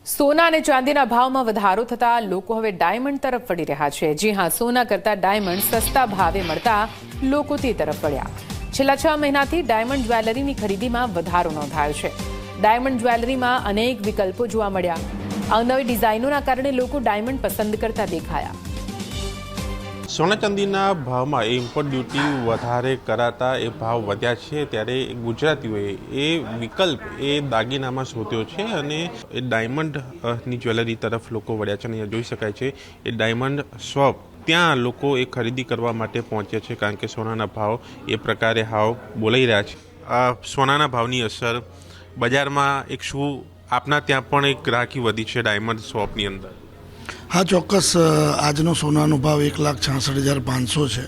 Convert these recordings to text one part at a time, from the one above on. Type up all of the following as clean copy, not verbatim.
સોના અને ચાંદીના ભાવમાં વધારો થતા લોકો હવે ડાયમંડ તરફ વળી રહ્યા છે। જી હા, સોના કરતા ડાયમંડ સસ્તા ભાવે મળતા લોકો તે તરફ વળ્યા। છેલ્લા 6 મહિનાથી ડાયમંડ જ્વેલરીની ખરીદીમાં વધારો નોંધાયો છે। ડાયમંડ જ્વેલરીમાં અનેક વિકલ્પો જોવા મળ્યા। અવનવી ડિઝાઇનોના કારણે લોકો ડાયમંડ પસંદ કરતા દેખાયા। સોના ચાંદીના ભાવમાં ઇમ્પોર્ટ ડ્યુટી વધારે કરાતા એ ભાવ વધ્યા છે, ત્યારે ગુજરાતીઓએ એ વિકલ્પ એ દાગીનામાં શોધ્યો છે અને એ ડાયમંડની જ્વેલરી તરફ લોકો વળ્યા છે। અને અહીંયા જોઈ શકાય છે એ ડાયમંડ શોપ, ત્યાં લોકો એ ખરીદી કરવા માટે પહોંચ્યા છે, કારણ કે સોનાના ભાવ એ પ્રકારે હાવ બોલાઈ રહ્યા છે। સોનાના ભાવની અસર બજારમાં એક શું આપના ત્યાં પણ એક ગ્રાહકી વધી છે ડાયમંડ શોપની અંદર? હા, ચોક્કસ। આજનો સોનાનો ભાવ 1,66,500 છે,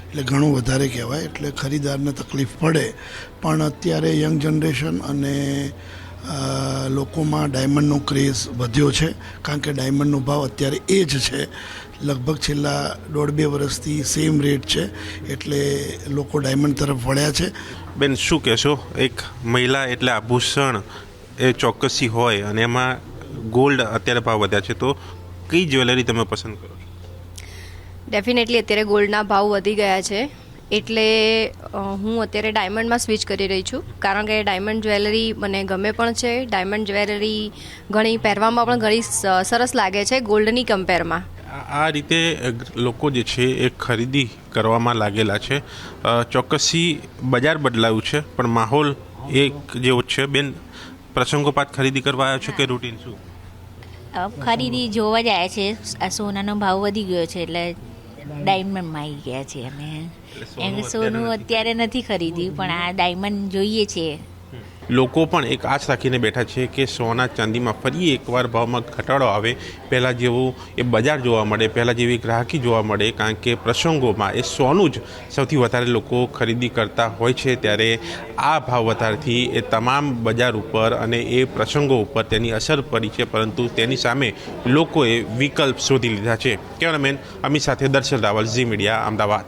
એટલે ઘણું વધારે કહેવાય। એટલે ખરીદારને તકલીફ પડે, પણ અત્યારે યંગ જનરેશન અને લોકોમાં ડાયમંડનો ક્રેઝ વધ્યો છે, કારણ કે ડાયમંડનો ભાવ અત્યારે એ જ છે, લગભગ છેલ્લા 1.5-2 વર્ષથી સેમ રેટ છે, એટલે લોકો ડાયમંડ તરફ વળ્યા છે। બેન, શું કહેશો? એક મહિલા એટલે આભૂષણ એ ચોક્કસી હોય અને એમાં ગોલ્ડ અત્યારે ભાવ વધ્યા છે, તો કઈ જ્વેલરી તમે પસંદ કરો છો? ડેફિનેટલી અત્યારે ગોલ્ડના ભાવ વધી ગયા છે, એટલે હું અત્યારે ડાયમંડમાં સ્વિચ કરી રહી છું, કારણ કે ડાયમંડ જ્વેલરી મને ગમે પણ છે। ડાયમંડ જ્વેલરી ઘણી પહેરવામાં પણ ઘણી સરસ લાગે છે ગોલ્ડની કમ્પેરમાં। આ રીતે લોકો જે છે એ ખરીદી કરવામાં લાગેલા છે। ચોક્કસી બજાર બદલાયું છે, પણ માહોલ એક જેવો જ છે। બેન, પ્રસંગોપાત ખરીદી કરવા આવ્યા છો કે રૂટીન શું? ખરીદી જોવા જ આવ્યા છે। આ સોનાનો ભાવ વધી ગયો છે, એટલે ડાયમંડમાં આવી ગયા છે અમે। એમ સોનું અત્યારે નથી ખરીદ્યું, પણ આ ડાયમંડ જોઈએ છે। લોકો પણ એક આશ રાખીને બેઠા છે કે સોના ચાંદીમાં ફરી એકવાર ભાવમાં ઘટાડો આવે, પહેલાં જેવું એ બજાર જોવા મળે, પહેલાં જેવી ગ્રાહકી જોવા મળે, કારણ કે પ્રસંગોમાં એ સોનું જ સૌથી વધારે લોકો ખરીદી કરતા હોય છે। ત્યારે આ ભાવ વધારથી એ તમામ બજાર ઉપર અને એ પ્રસંગો ઉપર તેની અસર પડી છે, પરંતુ તેની સામે લોકોએ વિકલ્પ શોધી લીધા છે। કેમેરામેન અમિત સાથે દર્શન રાવલ, ઝી મીડિયા, અમદાવાદ।